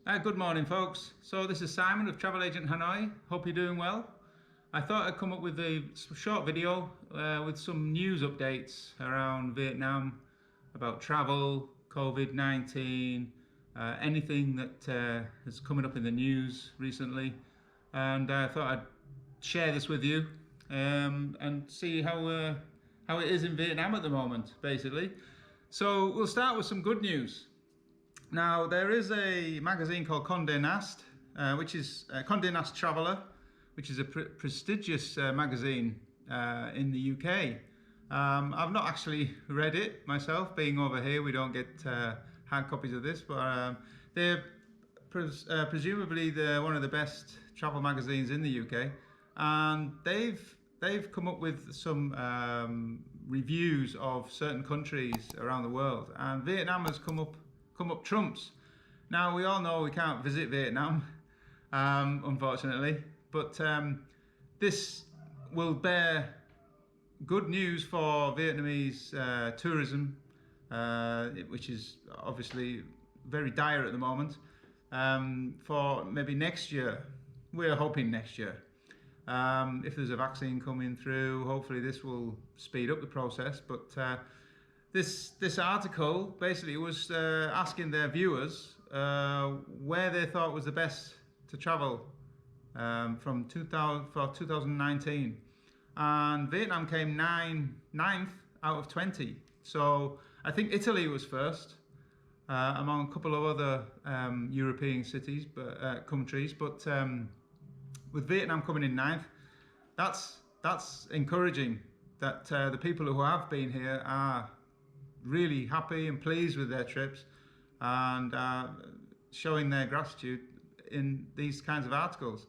Good morning, folks. So this is Simon of Travel Agent Hanoi. Hope you're doing well. I thought I'd come up with a short video with some news updates around Vietnam, about travel, COVID-19, anything that is coming up in the news recently. And I thought I'd share this with you and see how it is in Vietnam at the moment, basically. So we'll start with some good news. Now, there is a magazine called Condé Nast, which is Condé Nast Traveller, which is a prestigious magazine in the UK. I've not actually read it myself. Being over here, we don't get hard copies of this, but they're presumably one of the best travel magazines in the UK, and they've come up with some reviews of certain countries around the world, and Vietnam has come up trumps. Now, we all know we can't visit Vietnam, unfortunately, but this will bear good news for Vietnamese tourism, which is obviously very dire at the moment, for maybe next year. We're hoping next year. If there's a vaccine coming through, hopefully this will speed up the process, but This article basically was asking their viewers where they thought was the best to travel for 2019, and Vietnam came ninth out of 20. So I think Italy was first, among a couple of other European cities, countries. But with Vietnam coming in ninth, that's encouraging. That the people who have been here are really happy and pleased with their trips, and showing their gratitude in these kinds of articles.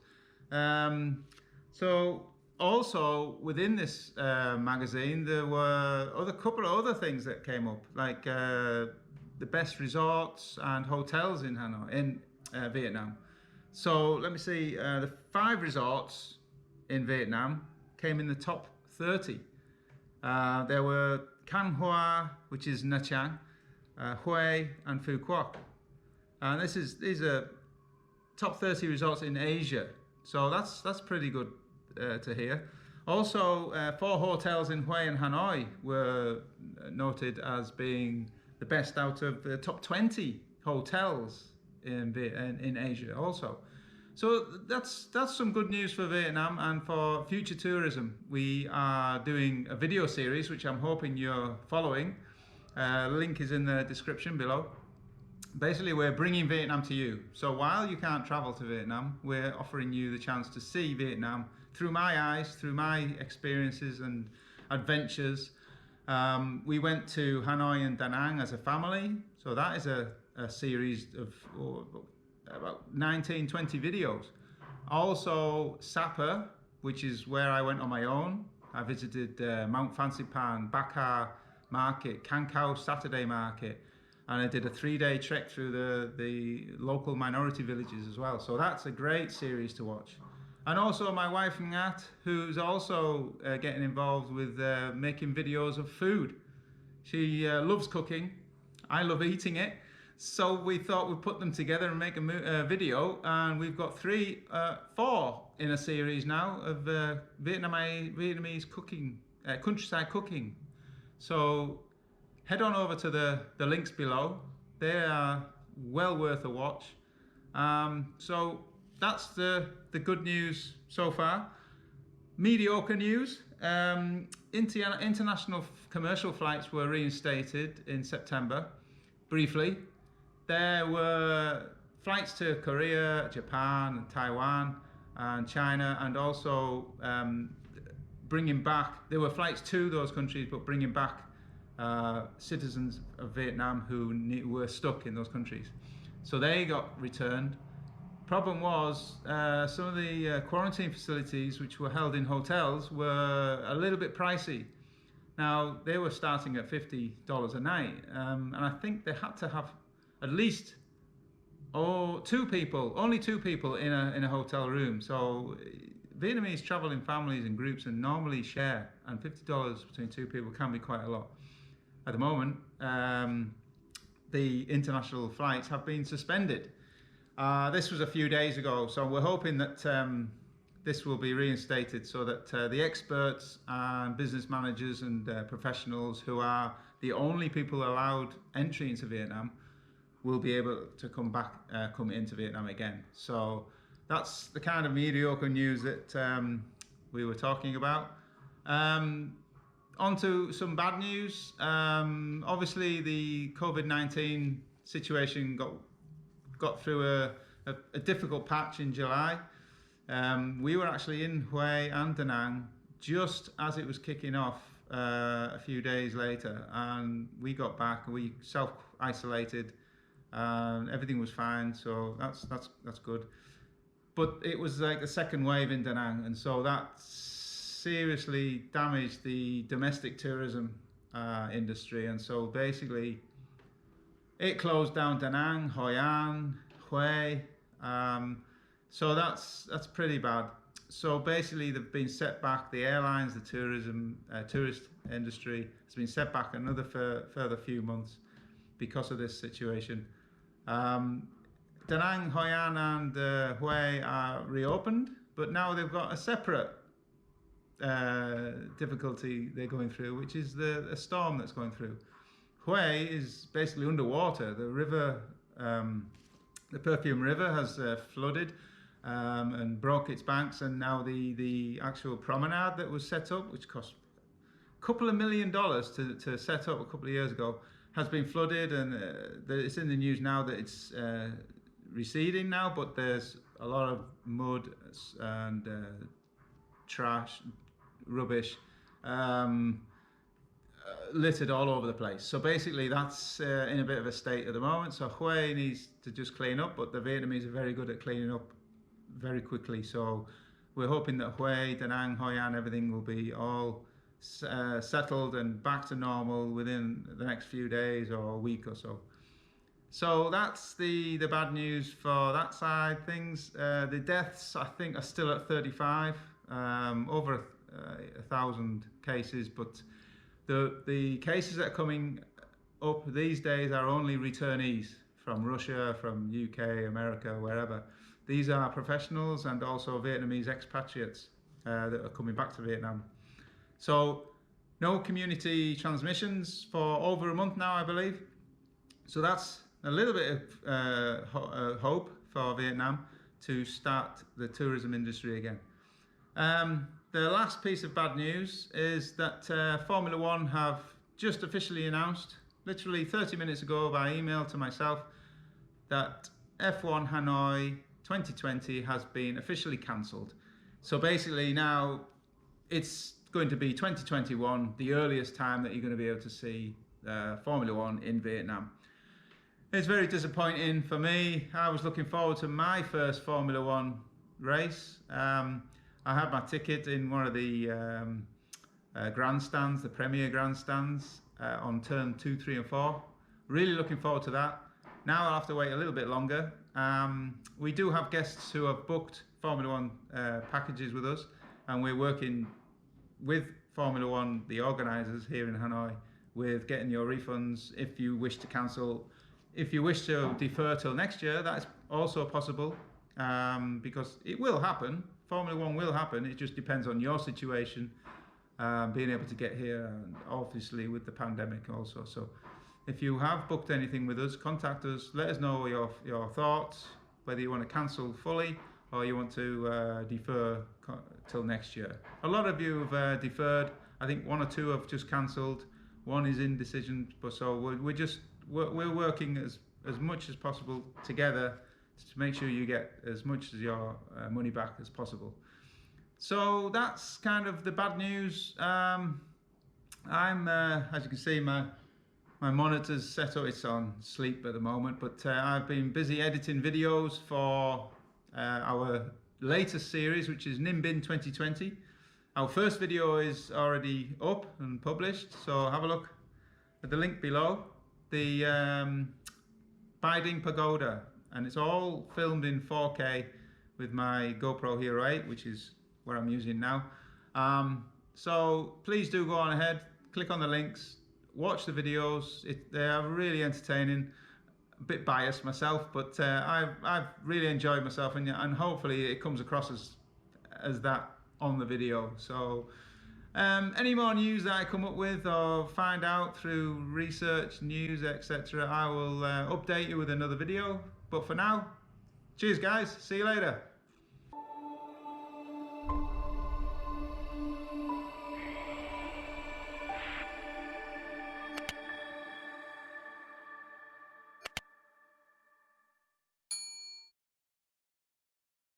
So also within this magazine, there were a couple of other things that came up, like the best resorts and hotels in Hanoi, in Vietnam. So let me see, the 5 resorts in Vietnam came in the top 30. There were Can Hoa, which is Nha Trang, Hue, and Phu Quoc. And these are top 30 resorts in Asia. So that's pretty good to hear. Also, 4 hotels in Hue and Hanoi were noted as being the best out of the top 20 hotels in Asia also. So that's some good news for Vietnam and for future tourism. We are doing a video series, which I'm hoping you're following. Link is in the description below. Basically, we're bringing Vietnam to you. So while you can't travel to Vietnam, we're offering you the chance to see Vietnam through my eyes, through my experiences and adventures. We went to Hanoi and Da Nang as a family. So that is a series of about 19-20 videos. Also Sapa, which is where I went on my own. I visited Mount Fansipan, Baka Market, Can Khao Saturday Market, and I did a 3-day trek through the local minority villages as well. So that's a great series to watch. And also my wife Ngat, who's also getting involved with making videos of food. She loves cooking. I love eating it. So we thought we'd put them together and make a video, and we've got 4 in a series now of Vietnamese cooking, countryside cooking. So head on over to the links below. They are well worth a watch. So that's the good news so far. Mediocre news. International commercial flights were reinstated in September, briefly. There were flights to Korea, Japan, and Taiwan, and China, and also bringing back, there were flights to those countries, but bringing back citizens of Vietnam who were stuck in those countries. So they got returned. Problem was, some of the quarantine facilities which were held in hotels were a little bit pricey. Now, they were starting at $50 a night, and I think they had to have at least only 2 people in a hotel room. So Vietnamese travel in families and groups and normally share, and $50 between 2 people can be quite a lot. At the moment, the international flights have been suspended. This was a few days ago, so we're hoping that this will be reinstated so that the experts and business managers and professionals who are the only people allowed entry into Vietnam will be able to come into Vietnam again. So that's the kind of mediocre news that we were talking about. On to some bad news. Obviously, the COVID-19 situation got through a difficult patch in July. We were actually in Hue and Da Nang just as it was kicking off a few days later, and we got back. We self-isolated. Everything was fine, so that's good. But it was like the second wave in Da Nang, and so that seriously damaged the domestic tourism industry, and so basically it closed down Da Nang, Hoi An, Hue. So that's pretty bad. So basically they've been set back. The airlines, the tourist industry has been set back another further few months because of this situation. Da Nang, Hoi An and Hue are reopened, but now they've got a separate difficulty they're going through, which is a storm that's going through. Hue is basically underwater. The river, the Perfume River, has flooded and broke its banks, and now the actual promenade that was set up, which cost a couple of $1 million to set up a couple of years ago, has been flooded, and it's in the news now that it's receding now, but there's a lot of mud and trash, rubbish littered all over the place. So basically that's in a bit of a state at the moment. So Hue needs to just clean up, but the Vietnamese are very good at cleaning up very quickly. So we're hoping that Hue, Da Nang, Hoi An, everything will be all settled and back to normal within the next few days or a week or so. So that's the bad news for that side things. The deaths, I think, are still at 35, over 1,000 cases, but the cases that are coming up these days are only returnees from Russia, from UK, America, wherever. These are professionals and also Vietnamese expatriates that are coming back to Vietnam. So no community transmissions for over a month now, I believe. So that's a little bit of hope for Vietnam to start the tourism industry again. The last piece of bad news is that Formula One have just officially announced, literally 30 minutes ago by email to myself, that F1 Hanoi 2020 has been officially cancelled. So basically now it's going to be 2021, the earliest time that you're going to be able to see Formula One in Vietnam. It's very disappointing for me. I was looking forward to my first Formula One race. I had my ticket in one of the grandstands, the premier grandstands, on turn 2, 3 and 4. Really looking forward to that. Now I'll have to wait a little bit longer. We do have guests who have booked Formula One packages with us, and we're working with Formula One, the organisers here in Hanoi, with getting your refunds if you wish to cancel. If you wish to defer till next year, that's also possible, because it will happen. Formula One will happen. It just depends on your situation, being able to get here, and obviously with the pandemic also. So if you have booked anything with us, contact us. Let us know your thoughts, whether you want to cancel fully or you want to defer till next year. A lot of you have deferred. I think 1 or 2 have just cancelled. 1 is indecision. But so we're working as much as possible together to make sure you get as much of your money back as possible. So that's kind of the bad news. I'm as you can see, my monitor's set up, it's on sleep at the moment, but I've been busy editing videos for our latest series, which is Ninh Binh 2020. Our first video is already up and published, so have a look at the link below. The Bai Ding Pagoda, and it's all filmed in 4K with my GoPro Hero 8, which is what I'm using now. So please do go on ahead, click on the links, watch the videos. They are really entertaining. a bit biased myself, but I've really enjoyed myself, and hopefully it comes across as that on the video. So any more news that I come up with or find out through research, news, etc., I will update you with another video. But for now, cheers guys, see you later.